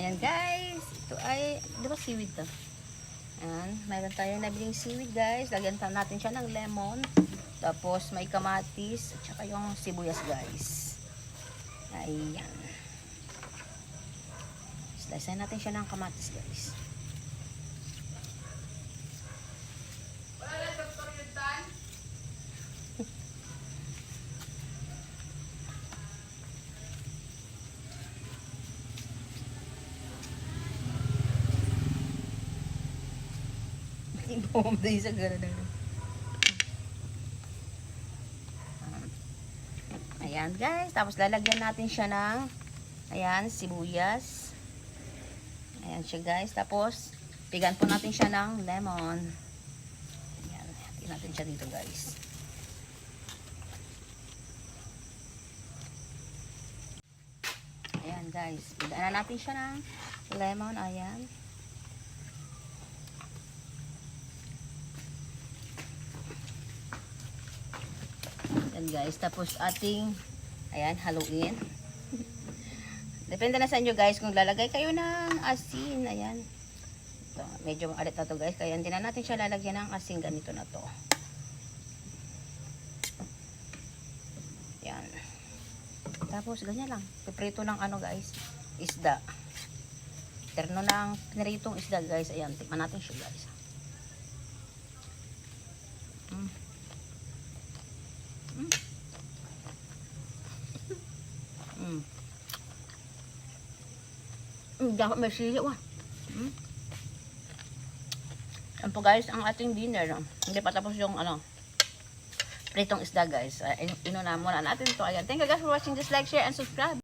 Ayan guys, ito ay, di ba seaweed to? Ayan, mayroon tayong nabiling seaweed guys. Lagyan natin siya ng lemon. Tapos may kamatis at saka yung sibuyas guys. Ayan. Slice natin siya ng kamatis guys. Ibom din sa gano'n. Ayan guys, tapos lalagyan natin siya ng ayan, sibuyas. Ayan siya guys, tapos pigan po natin siya ng lemon. Ayan, hatiin natin siya dito guys. Ayan guys, pigaan natin siya ng lemon, ayan. Ayan guys, tapos ating ayan, haluin. Depende na sa inyo guys kung lalagay kayo ng asin. Ayan. Ito, medyo maalat na to guys. Kaya hindi na natin siya lalagyan ng asin. Ganito na to. Ayan. Tapos ganyan lang. Piprito ng ano guys. Isda. Terno ng piniritong isda guys. Ayan. Tikman natin siya guys. Dapat may sili wa. Yan po guys ang ating dinner. Hindi pa tapos yung ano, pritong isda guys. Inuna muna natin to. Ayan. Thank you guys for watching. Just like, share, and subscribe.